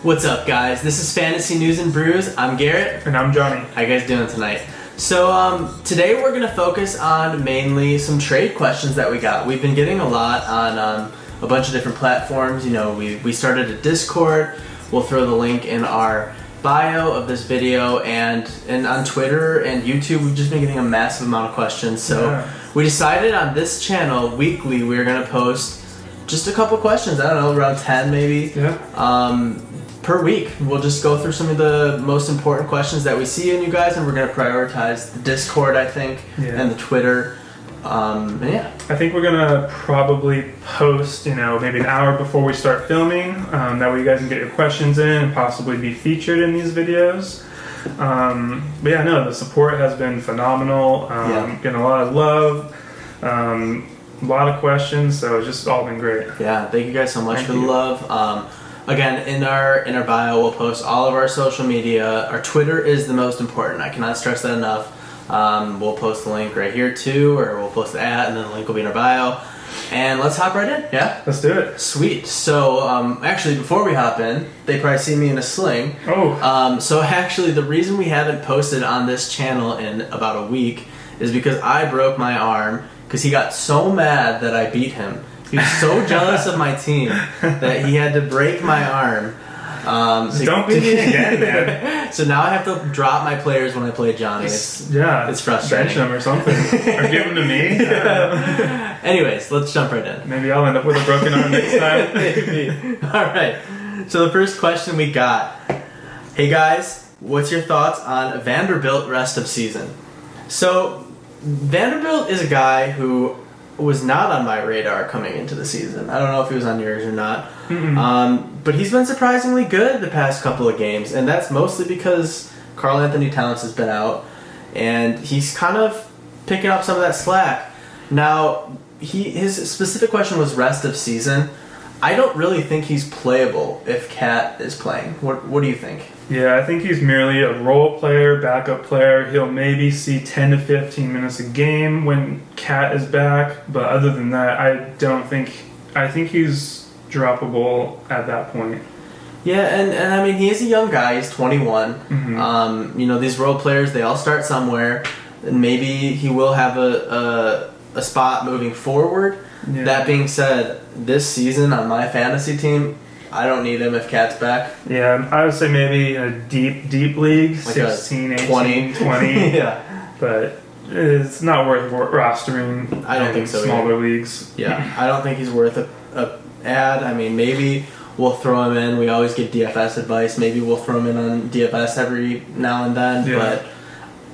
What's up, guys? This is Fantasy News and Brews. I'm Garrett. And I'm Johnny. How you guys doing tonight? So today we're going to focus on mainly some trade questions that we got. We've been getting a lot on a bunch of different platforms. You know, we started a Discord. We'll throw the link in our bio of this video, and on Twitter and YouTube we've just been getting a massive amount of questions. So we decided on this channel weekly we're going to post just a couple questions. I don't know, around 10 maybe. Per week. We'll just go through some of the most important questions that we see in you guys, and we're going to prioritize the Discord, I think, and the Twitter. I think we're going to probably post, maybe an hour before we start filming. That way you guys can get your questions in and possibly be featured in these videos. The support has been phenomenal. Getting a lot of love. A lot of questions, so it's just all been great. Yeah, thank you guys so much for the love. Again, in our bio, we'll post all of our social media. Our Twitter is the most important. I cannot stress that enough. We'll post the link right here too, or we'll post the and then the link will be in our bio. And let's hop right in. Yeah? Let's do it. Sweet. So, actually, before we hop in, they probably see me in a sling. So actually, the reason we haven't posted on this channel in about a week is because I broke my arm because he got so mad that I beat him. He was so jealous of my team that he had to break my arm. Don't beat me again, man. So now I have to drop my players when I play Johnny. It's frustrating. Bench them or something. Or give them to me. Anyways, let's jump right in. Maybe I'll end up with a broken arm next time. Maybe. Alright. So the first question we got. Hey guys, what's your thoughts on Vanderbilt rest of season? So Vanderbilt is a guy who was not on my radar coming into the season. I don't know if he was on yours or not. But he's been surprisingly good the past couple of games, and that's mostly because Karl Anthony Towns has been out, and he's kind of picking up some of that slack. Now, his specific question was rest of season. I don't really think he's playable if Cat is playing. What do you think? Yeah, I think he's merely a role player, backup player. He'll maybe see 10 to 15 minutes a game when Cat is back, but other than that, I think he's droppable at that point. Yeah, and I mean, he is a young guy. He's 21. These role players, they all start somewhere, and maybe he will have a spot moving forward. Yeah. That being said, this season on my fantasy team, I don't need him if Cat's back. Yeah, I would say maybe in a deep league, like 16, 18, 20. Yeah. But it's not worth rostering. I don't think so. Smaller leagues. Yeah, I don't think he's worth a ad. I mean, maybe we'll throw him in. We always get DFS advice. Maybe we'll throw him in on DFS every now and then. Yeah.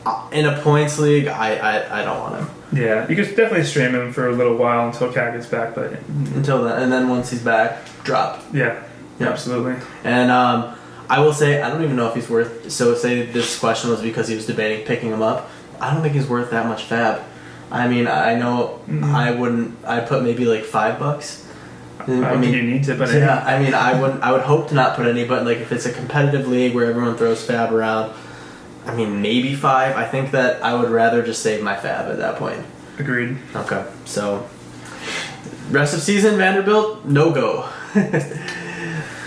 But in a points league, I don't want him. Yeah, you could definitely stream him for a little while until Cat gets back, but until then, and then once he's back, drop. Yeah, absolutely. And I will say, I don't even know if he's worth. So say this question was because he was debating picking him up. I don't think he's worth that much fab. I mean, I know I wouldn't. I'd put maybe like $5. I mean, you need to, but I mean, I would hope to not put any. But like, if it's a competitive league where everyone throws fab around. I mean, maybe 5. I think that I would rather just save my fab at that point. Agreed. Okay, so rest of season, Vanderbilt, no go. All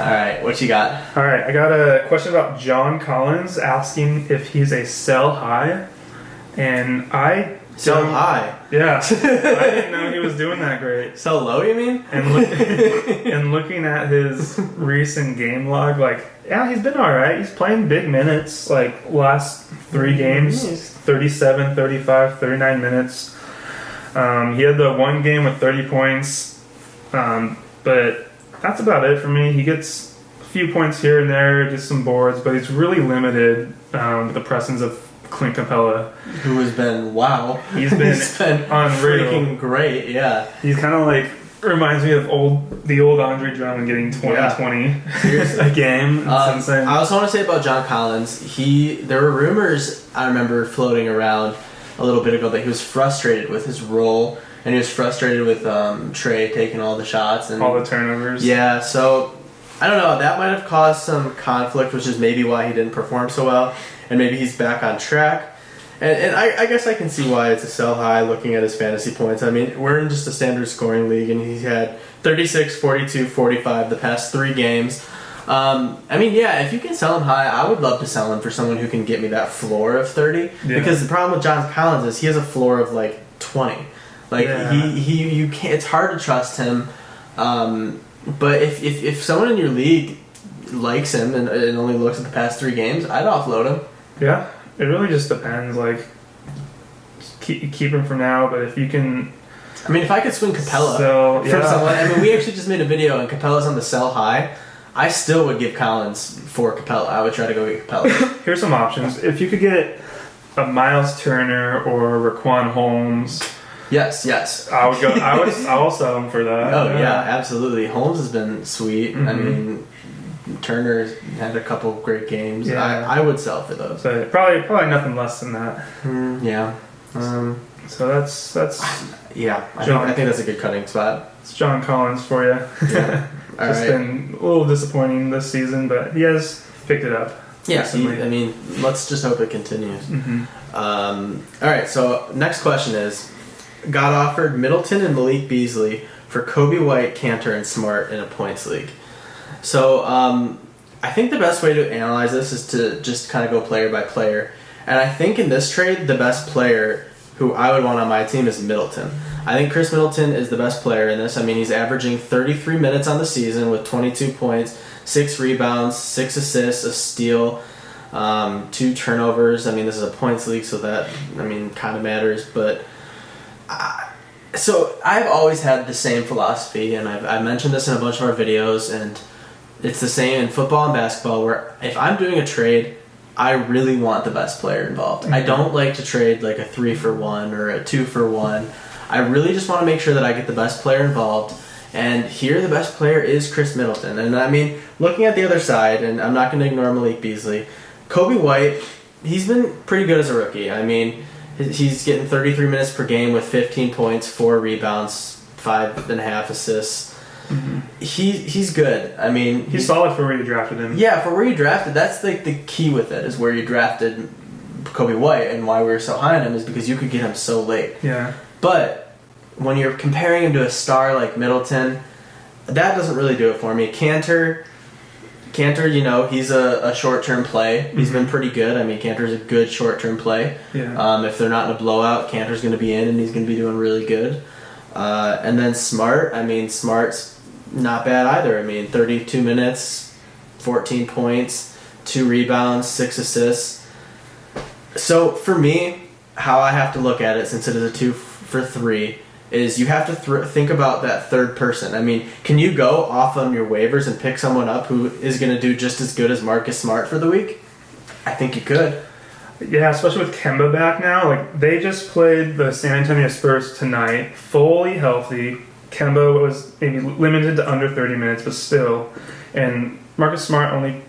right, what you got? All right, I got a question about John Collins asking if he's a sell high, and sell high. Yeah, I didn't know he was doing that great. Sell low, you mean? And looking at his recent game log, he's been all right. He's playing big minutes, last 3 games, 37, 35, 39 minutes. He had the one game with 30 points, but that's about it for me. He gets a few points here and there, just some boards, but he's really limited with the presence of Clint Capella, who has been He's been unreal. Freaking great, yeah. He's kind of reminds me of the old Andre Drummond getting 20 a game. It's insane. I also want to say about John Collins, there were rumors I remember floating around a little bit ago that he was frustrated with his role, and he was frustrated with Trey taking all the shots and all the turnovers. Yeah, so I don't know. That might have caused some conflict, which is maybe why he didn't perform so well. And maybe he's back on track. And I guess I can see why it's a sell high looking at his fantasy points. I mean, we're in just a standard scoring league, and he's had 36, 42, 45 the past 3 games. I mean, yeah, if you can sell him high, I would love to sell him for someone who can get me that floor of 30. Yeah. Because the problem with John Collins is he has a floor of like 20. Like you can't. It's hard to trust him. But if someone in your league likes him and only looks at the past 3 games, I'd offload him. Yeah, it really just depends. Like keep him for now, but if you can. I mean, if I could swing Capella from someone, I mean, we actually just made a video and Capella's on the sell high. I still would give Collins for Capella. I would try to go get Capella. Here's some options. If you could get a Miles Turner or Raquan Holmes. Yes. I would go. I will sell him for that. Oh yeah, absolutely. Holmes has been sweet. I mean, Turner's had a couple great games. Yeah. I would sell for those. So probably nothing less than that. Yeah. So that's. Yeah, I think that's a good cutting spot. It's John Collins for you. Yeah. Just been a little disappointing this season, but he has picked it up. Yeah, I mean, let's just hope it continues. All right, so next question is, got offered Middleton and Malik Beasley for Coby White, Kanter, and Smart in a points league. So I think the best way to analyze this is to just kind of go player by player. And I think in this trade, the best player who I would want on my team is Middleton. I think Chris Middleton is the best player in this. I mean, he's averaging 33 minutes on the season with 22 points, 6 rebounds, 6 assists, a steal, 2 turnovers. I mean, this is a points league, so that, kind of matters. But so I've always had the same philosophy, and I've mentioned this in a bunch of our videos, and it's the same in football and basketball, where if I'm doing a trade, I really want the best player involved. I don't like to trade like a 3-for-1 or a 2-for-1. I really just want to make sure that I get the best player involved. And here the best player is Chris Middleton. And I mean, looking at the other side, and I'm not going to ignore Malik Beasley, Coby White, he's been pretty good as a rookie. I mean, he's getting 33 minutes per game with 15 points, 4 rebounds, 5.5 assists. He's good. I mean, he's solid for where you drafted him. Yeah, for where you drafted. That's like the key with it, is where you drafted Coby White, and why we were so high on him is because you could get him so late. Yeah. But when you're comparing him to a star like Middleton, that doesn't really do it for me. Kanter, he's a short-term play. He's been pretty good. I mean, Kanter's a good short-term play. Yeah. If they're not in a blowout, Kanter's going to be in, and he's going to be doing really good. And then Smart's not bad either. I mean, 32 minutes, 14 points, 2 rebounds, 6 assists. So for me, how I have to look at it, since it is a 2-for-3, is you have to think about that third person. I mean, can you go off on your waivers and pick someone up who is going to do just as good as Marcus Smart for the week? I think you could. Yeah, especially with Kemba back now. Like, they just played the San Antonio Spurs tonight, fully healthy. Kemba was maybe limited to under 30 minutes, but still. And Marcus Smart only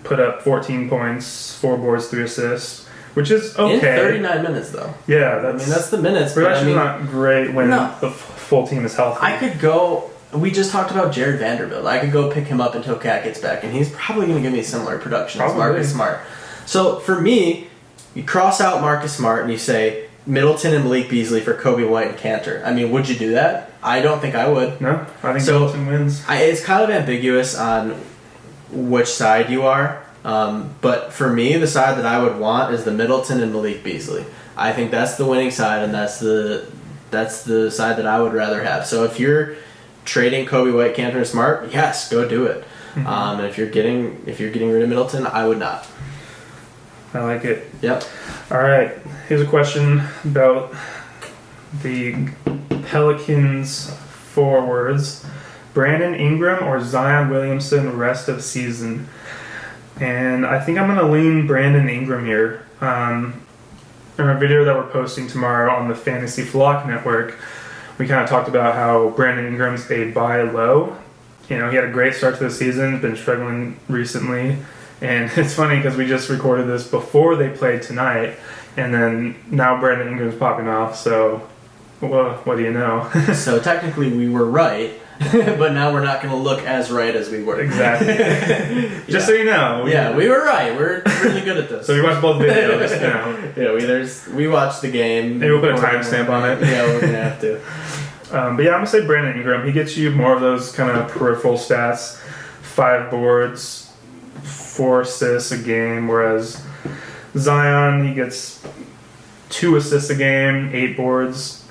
put up 14 points, 4 boards, 3 assists, which is okay. In 39 minutes, though. Yeah, that's the minutes. But actually not great when the full team is healthy. I could go. We just talked about Jarrett Vanderbilt. I could go pick him up until Cat gets back, and he's probably going to give me similar production as Marcus Smart. So for me, you cross out Marcus Smart and you say Middleton and Malik Beasley for Coby White and Kanter. I mean, would you do that? I don't think I would. No, I think Middleton wins. It's kind of ambiguous on which side you are. But for me, the side that I would want is the Middleton and Malik Beasley. I think that's the winning side, and that's the side that I would rather have. So if you're trading Coby White, Kanter, and Smart, yes, go do it. And if you're getting rid of Middleton, I would not. I like it. Yep. All right. Here's a question about the Pelicans forwards: Brandon Ingram or Zion Williamson rest of season? And I think I'm going to lean Brandon Ingram here. In our video that we're posting tomorrow on the Fantasy Flock Network, we kind of talked about how Brandon Ingram's a buy low. He had a great start to the season, been struggling recently. And it's funny because we just recorded this before they played tonight, and then now Brandon Ingram's popping off, so what do you know? So technically we were right, but now we're not going to look as right as we were. Exactly. Just so you know. We were right. We're really good at this. So we watched both videos. Yeah, we watched the game. Maybe we'll put a timestamp on it. Yeah, we're going to have to. But yeah, I'm going to say Brandon Ingram. He gets you more of those kind of peripheral stats. 5 boards, 4 assists a game, whereas Zion, he gets 2 assists a game, 8 boards,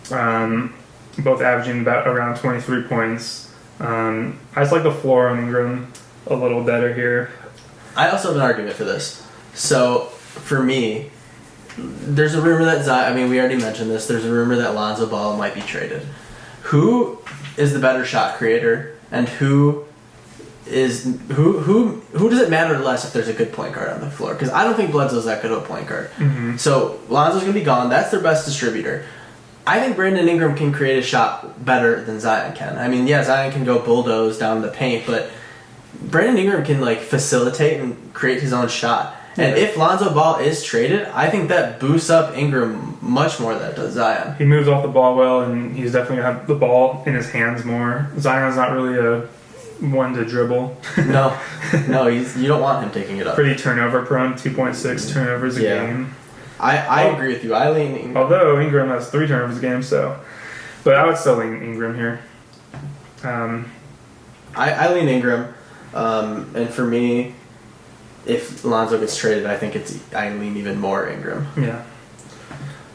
both averaging about around 23 points. I just like the floor on Ingram a little better here. I also have an argument for this. So, for me, there's a rumor that Zion, I mean, we already mentioned this, there's a rumor that Lonzo Ball might be traded. Who is the better shot creator, and who does it matter less if there's a good point guard on the floor? Because I don't think Bledsoe's that good of a point guard. Mm-hmm. So, Lonzo's going to be gone. That's their best distributor. I think Brandon Ingram can create a shot better than Zion can. I mean, yeah, Zion can go bulldoze down the paint, but Brandon Ingram can facilitate and create his own shot. And if Lonzo Ball is traded, I think that boosts up Ingram much more than it does Zion. He moves off the ball well, and he's definitely going to have the ball in his hands more. Zion's not really a one to dribble. No, you don't want him taking it up. Pretty turnover prone, 2.6 turnovers a game. I agree with you. I lean Ingram. Although Ingram has 3 turnovers a game, but I would still lean Ingram here. I lean Ingram, and for me, if Lonzo gets traded, I think I lean even more Ingram. Yeah,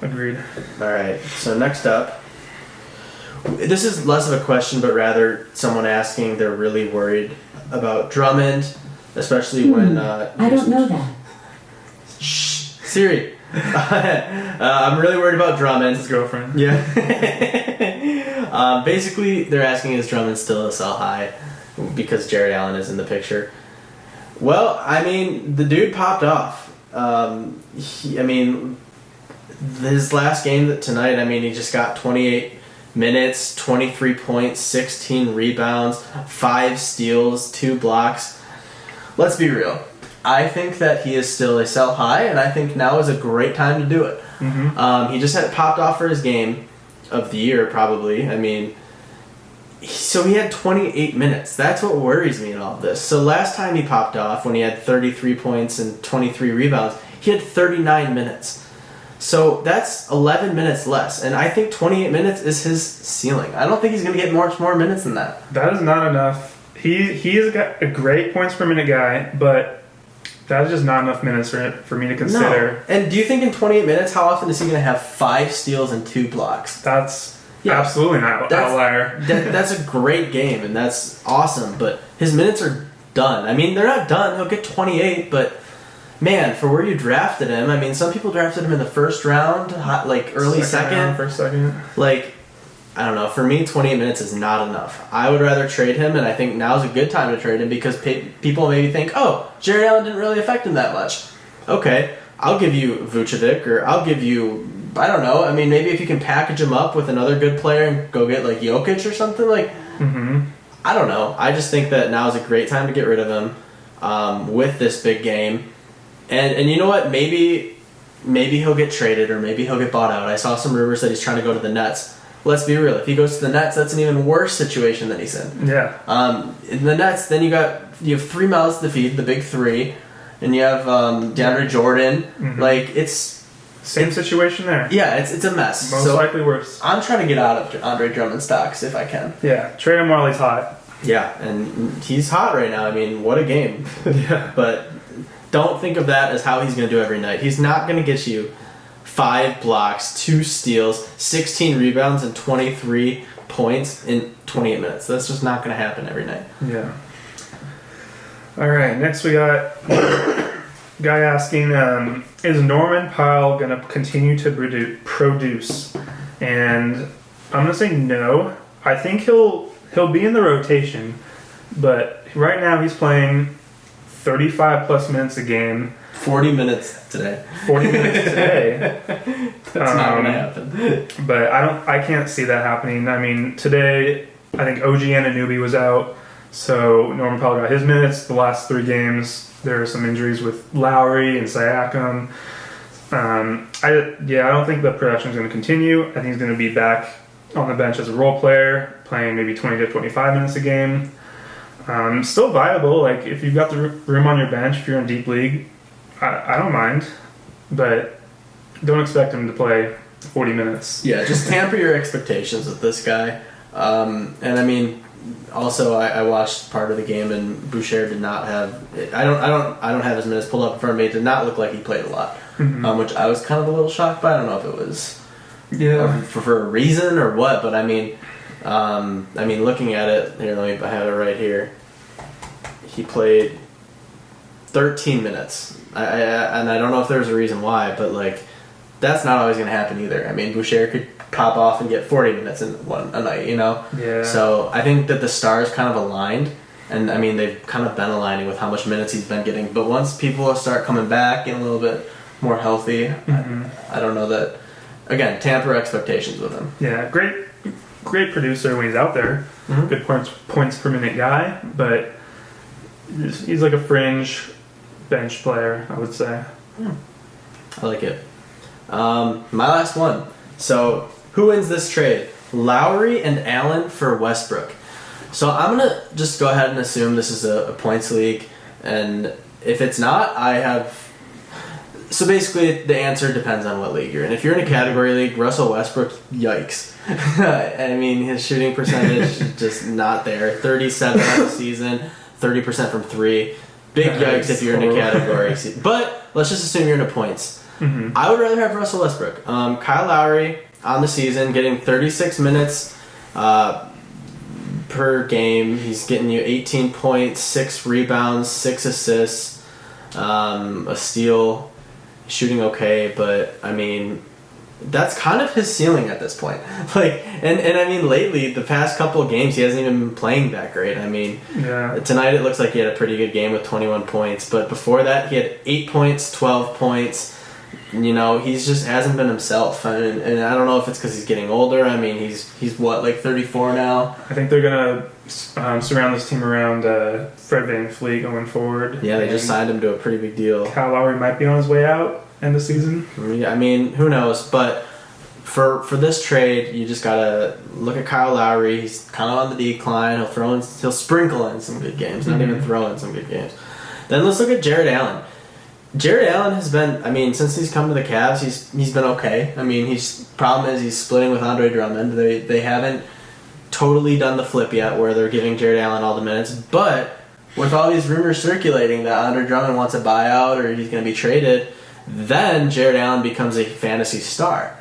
agreed. All right, so next up, this is less of a question, but rather someone asking they're really worried about Drummond, especially when... I don't know that. Shh, Siri. I'm really worried about Drummond. His girlfriend. Yeah. Basically, they're asking, is Drummond still a sell high because Jarrett Allen is in the picture? Well, I mean, the dude popped off. His last game tonight, I mean, he just got 28 minutes, 23 points, 16 rebounds, 5 steals, 2 blocks. Let's be real. I think that he is still a sell high, and I think now is a great time to do it. Mm-hmm. He just had popped off for his game of the year, probably. I mean, so he had 28 minutes. That's what worries me in all of this. So last time he popped off, when he had 33 points and 23 rebounds, he had 39 minutes. So that's 11 minutes less, and I think 28 minutes is his ceiling. I don't think he's going to get much more minutes than that. That is not enough. He is a great points per minute guy, but that's just not enough minutes for me to consider. No. And do you think in 28 minutes, how often is he going to have 5 steals and 2 blocks? That's absolutely not an outlier. That's a great game, and that's awesome, but his minutes are done. I mean, they're not done. He'll get 28, but man, for where you drafted him, I mean, some people drafted him in the first round, like early second. First second. Like, I don't know. For me, 28 minutes is not enough. I would rather trade him, and I think now's a good time to trade him because people maybe think, oh, Jarrett Allen didn't really affect him that much. Okay, I'll give you Vucevic, or I'll give you, I don't know. I mean, maybe if you can package him up with another good player and go get like Jokic or something, like, I don't know. I just think that now is a great time to get rid of him with this big game. And you know what? Maybe he'll get traded, or maybe he'll get bought out. I saw some rumors that he's trying to go to the Nets. Let's be real. If he goes to the Nets, that's an even worse situation than he's in. Yeah. In the Nets, then you have 3 mouths to feed, the big 3, and you have DeAndre Jordan. Mm-hmm. Like, it's same situation there. Yeah, it's a mess. Most likely worse. I'm trying to get out of Andre Drummond stocks if I can. Yeah, trade him while he's hot. Yeah, and he's hot right now. I mean, what a game. Yeah. But don't think of that as how he's going to do every night. He's not going to get you 5 blocks, 2 steals, 16 rebounds, and 23 points in 28 minutes. That's just not going to happen every night. Yeah. All right, next we got guy asking, is Norman Powell going to continue to produce? And I'm going to say no. I think he'll be in the rotation, but right now he's playing 35 plus minutes a game. 40 minutes today. 40 minutes today. That's not going to happen. But I can't see that happening. I mean, today I think OG Anunoby was out, so Norman Powell got his minutes. The last 3 games, there are some injuries with Lowry and Siakam. I don't think the production is going to continue. I think he's going to be back on the bench as a role player, playing maybe 20 to 25 minutes a game. Still viable. Like, if you've got the room on your bench, if you're in deep league, I don't mind, but don't expect him to play 40 minutes. Yeah, just tamper your expectations with this guy. And I mean, also I watched part of the game and Boucher did not have. I don't have his minutes pulled up in front of me. It did not look like he played a lot, which I was kind of a little shocked by. I don't know if it was for a reason or what, but I mean, looking at it here, I have it right here. He played 13 minutes, and I don't know if there's a reason why, but like that's not always going to happen either. I mean, Boucher could pop off and get 40 minutes in a night, you know? Yeah. So I think that the stars kind of aligned, and I mean, they've kind of been aligning with how much minutes he's been getting. But once people start coming back and a little bit more healthy, I don't know that, again, tamper expectations with him. Yeah, great producer when he's out there. Good points per minute guy, but he's like a fringe bench player, I would say. I like it. My last one. So, who wins this trade? Lowry and Allen for Westbrook. So I'm going to just go ahead and assume this is a points league. And if it's not, I have... So basically, the answer depends on what league you're in. If you're in a category league, Russell Westbrook, yikes. I mean, his shooting percentage is just not there. 37 on the season, 30% from 3. Big yikes if you're in a category. But let's just assume you're in a points. I would rather have Russell Westbrook. Kyle Lowry on the season, getting 36 minutes per game. He's getting you 18 points, 6 rebounds, 6 assists, a steal, shooting okay. But I mean, that's kind of his ceiling at this point. And I mean, lately, the past couple of games, he hasn't even been playing that great. I mean, tonight it looks like he had a pretty good game with 21 points. But before that, he had 8 points, 12 points. You know, he's just hasn't been himself, and I don't know if it's because he's getting older. I mean, he's what, like 34 now? I think they're gonna surround this team around Fred VanVleet going forward. Yeah, they just signed him to a pretty big deal. Kyle Lowry might be on his way out end of season. I mean, who knows? But for this trade, you just gotta look at Kyle Lowry. He's kind of on the decline. He'll sprinkle in some good games, not even throw in some good games. Then let's look at Jarrett Allen. Jarrett Allen has been, I mean, since he's come to the Cavs, he's been okay. I mean, problem is he's splitting with Andre Drummond. They haven't totally done the flip yet where they're giving Jarrett Allen all the minutes. But with all these rumors circulating that Andre Drummond wants a buyout or he's going to be traded, then Jarrett Allen becomes a fantasy star.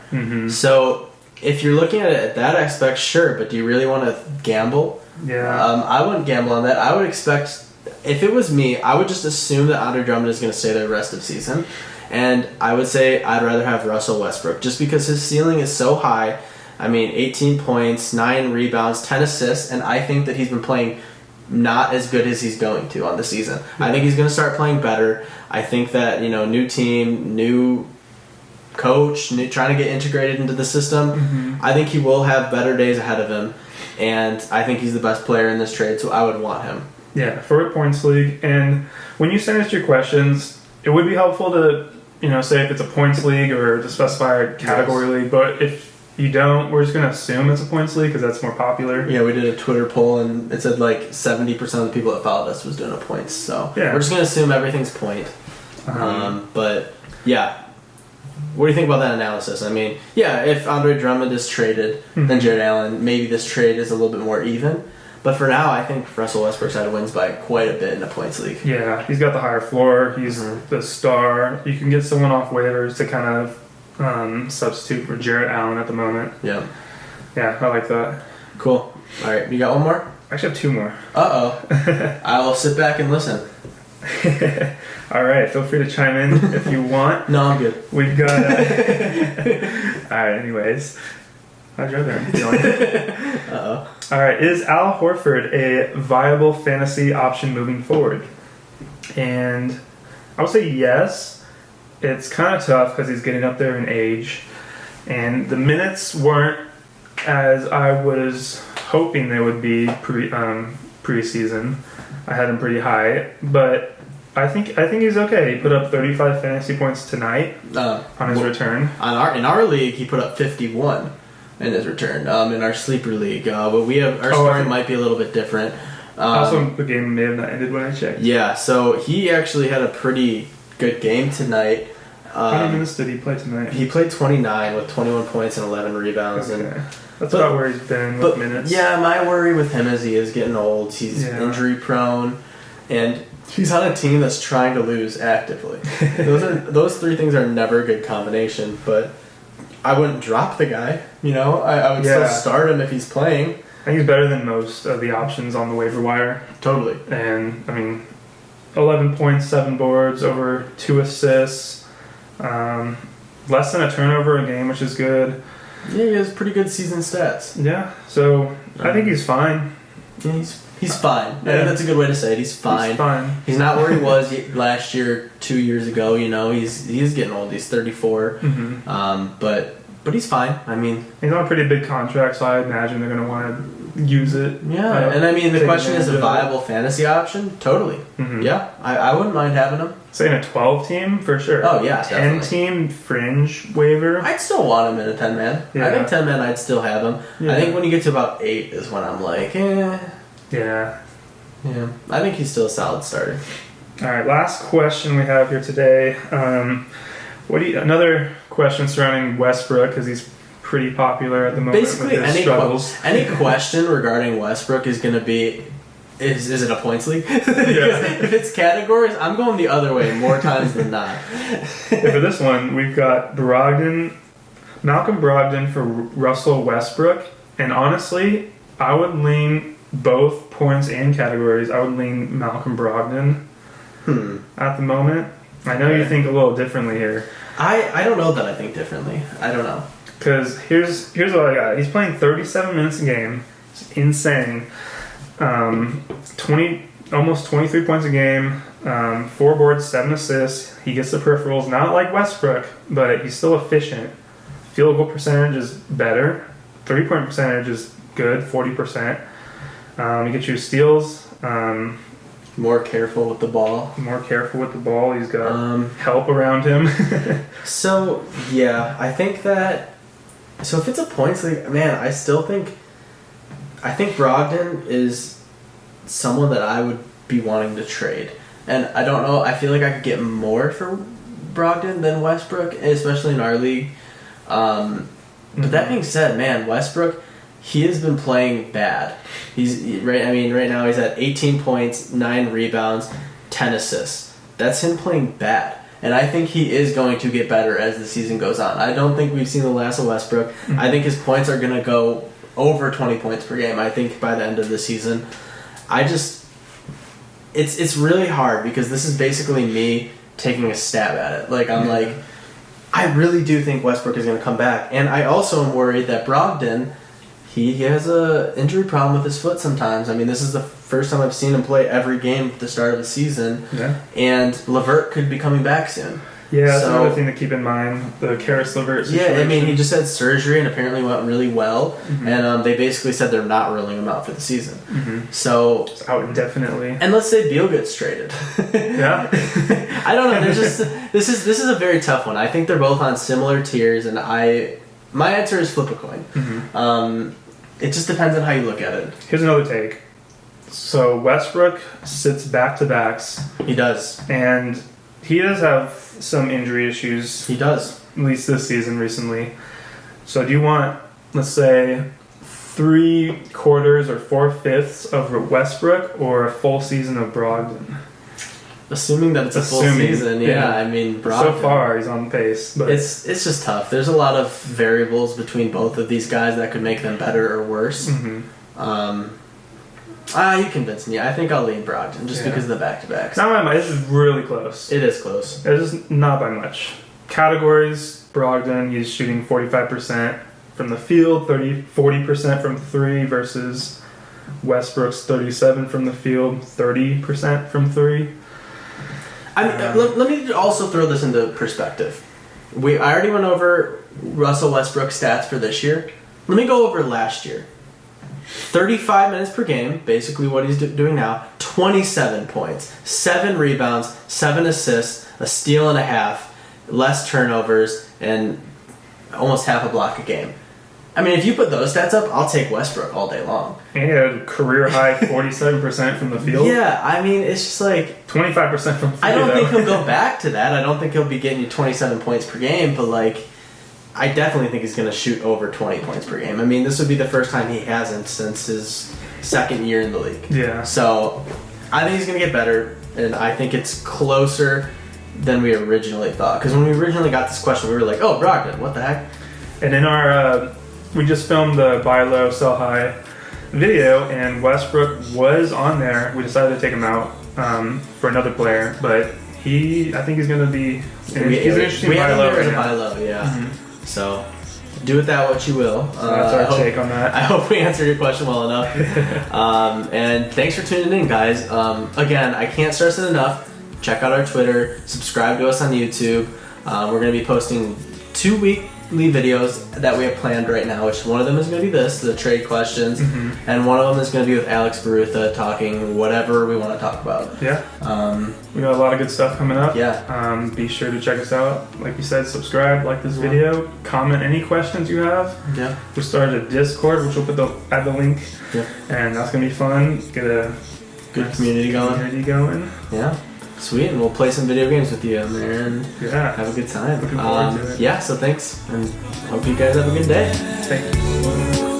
So if you're looking at it at that aspect, sure, but do you really want to gamble? Yeah. I wouldn't gamble on that. I would expect... If it was me, I would just assume that Andre Drummond is going to stay there the rest of the season. And I would say I'd rather have Russell Westbrook just because his ceiling is so high. I mean, 18 points, 9 rebounds, 10 assists, and I think that he's been playing not as good as he's going to on the season. I think he's going to start playing better. I think that, new team, new coach, trying to get integrated into the system. I think he will have better days ahead of him. And I think he's the best player in this trade, so I would want him. Yeah, for a points league. And when you send us your questions, it would be helpful to, say if it's a points league or to specify a category league. But if you don't, we're just going to assume it's a points league because that's more popular. Yeah, we did a Twitter poll and it said like 70% of the people that followed us was doing a points. So we're just going to assume everything's point. But yeah, what do you think about that analysis? I mean, yeah, if Andre Drummond is traded, then Jarrett Allen, maybe this trade is a little bit more even. But for now, I think Russell Westbrook's side wins by quite a bit in a points league. Yeah, he's got the higher floor. He's the star. You can get someone off waivers to kind of substitute for Jarrett Allen at the moment. Yeah. Yeah, I like that. Cool. All right, you got one more? I actually have 2 more. Uh-oh. I will sit back and listen. All right, feel free to chime in if you want. No, I'm good. We've got... All right, anyways. How's your other end feeling? Uh-oh. All right, is Al Horford a viable fantasy option moving forward? And I would say yes. It's kind of tough because he's getting up there in age. And the minutes weren't as I was hoping they would be preseason. I had him pretty high. But I think he's okay. He put up 35 fantasy points tonight on his return. In our league, he put up 51. In his return, in our sleeper league, but we have our scoring might be a little bit different. Also, the game may have not ended when I checked. Yeah, so he actually had a pretty good game tonight. How many minutes did he play tonight? He played 29 with 21 points and 11 rebounds, okay. That's about where he's been with minutes. Yeah, my worry with him is he is getting old. He's injury prone, and he's on a team that's trying to lose actively. Those three things are never a good combination, but I wouldn't drop the guy. I would still start him if he's playing. I think he's better than most of the options on the waiver wire. Totally. And, 11 points, 7 boards, over 2 assists, less than a turnover a game, which is good. Yeah, he has pretty good season stats. Yeah, so I think he's fine. Yeah, he's fine. I think that's a good way to say it. He's fine. He's fine. He's not where he was last year, 2 years ago. He's getting old. He's 34. Mm-hmm. But he's fine. He's on a pretty big contract, so I imagine they're going to want to use it. Yeah, and the question is a viable fantasy option? Totally. Mm-hmm. Yeah, I wouldn't mind having him. Say in a 12-team, for sure. Oh, yeah, definitely. 10-team fringe waiver. I'd still want him in a 10-man. Yeah. I think 10-man, I'd still have him. Yeah. I think when you get to about 8 is when I'm like, Yeah. Yeah. I think he's still a solid starter. All right, last question we have here today. Another question surrounding Westbrook, because he's pretty popular at the moment. Basically, with his struggles. Any question regarding Westbrook is going to be, is it a points league? If it's categories, I'm going the other way more times than not. For this one, we've got Malcolm Brogdon for Russell Westbrook, and honestly, I would lean both points and categories. I would lean Malcolm Brogdon at the moment. I know you think a little differently here. I don't know that I think differently. I don't know. Because here's what I got. He's playing 37 minutes a game. It's insane. Almost 23 points a game. 4 boards, 7 assists. He gets the peripherals. Not like Westbrook, but he's still efficient. Field goal percentage is better. 3-point percentage is good, 40%. He gets you steals. More careful with the ball. He's got help around him. So, yeah, I think that... So if it's a points league, man, I think Brogdon is someone that I would be wanting to trade. And I don't know, I feel like I could get more for Brogdon than Westbrook, especially in our league. But that being said, man, Westbrook... He has been playing bad. Right now he's at 18 points, 9 rebounds, 10 assists. That's him playing bad. And I think he is going to get better as the season goes on. I don't think we've seen the last of Westbrook. Mm-hmm. I think his points are going to go over 20 points per game, I think, by the end of the season. It's really hard because this is basically me taking a stab at it. I really do think Westbrook is going to come back. And I also am worried that Brogdon... He has a injury problem with his foot sometimes. This is the first time I've seen him play every game at the start of the season. Yeah. And LeVert could be coming back soon. Yeah, that's another thing to keep in mind, the Karis LeVert situation. Yeah, he just had surgery and apparently went really well. Mm-hmm. And they basically said they're not ruling him out for the season. Mm-hmm. So it's out indefinitely. And let's say Beal gets traded. Yeah. I don't know. This is a very tough one. I think they're both on similar tiers, and my answer is flip a coin. Mm-hmm. It just depends on how you look at it. Here's another take. So Westbrook sits back-to-backs. He does. And he does have some injury issues. He does. At least this season recently. So do you want, let's say, 3/4 or 4/5 of Westbrook or a full season of Brogdon? Assuming that it's a full season, yeah. Brogdon. So far, he's on pace. But it's just tough. There's a lot of variables between both of these guys that could make them better or worse. Mm-hmm. You convinced me. I think I'll lean Brogdon just because of the back-to-backs. Not by much. This is really close. It is close. It's just not by much. Categories, Brogdon, he's shooting 45% from the field, 40% from 3 versus Westbrook's 37% from the field, 30% from 3. Let me also throw this into perspective. I already went over Russell Westbrook's stats for this year. Let me go over last year. 35 minutes per game, basically what he's doing now. 27 points, 7 rebounds, 7 assists, a steal and a half, less turnovers, and almost half a block a game. If you put those stats up, I'll take Westbrook all day long. And he had career high 47% from the field. Yeah, it's just 25% from 3. I don't think he'll go back to that. I don't think he'll be getting you 27 points per game, but I definitely think he's going to shoot over 20 points per game. I mean, this would be the first time he hasn't since his second year in the league. Yeah. So I think he's going to get better, and I think it's closer than we originally thought. Because when we originally got this question, we were like, oh, Brogdon, what the heck? And in our, we just filmed the buy low, sell high video, and Westbrook was on there. We decided to take him out for another player, but I think he's going to be, he's an interesting buy low right now. Buy low, yeah. Mm-hmm. So do with that what you will. So that's our take on that. I hope we answered your question well enough. And thanks for tuning in, guys. Again, I can't stress it enough. Check out our Twitter. Subscribe to us on YouTube. We're going to be posting 2 weekly videos that we have planned right now, which one of them is going to be the trade questions, and one of them is going to be with Alex Barutha talking whatever we want to talk about. Yeah. We got a lot of good stuff coming up. Yeah. Be sure to check us out. Like you said, subscribe, like this video, comment any questions you have. Yeah. We started a Discord, which we'll add the link. Yeah. And that's going to be fun. Get a good community going. Yeah. Sweet, and we'll play some video games with you on there and have a good time. Looking forward to it. Yeah, so thanks, and hope you guys have a good day. Thank you.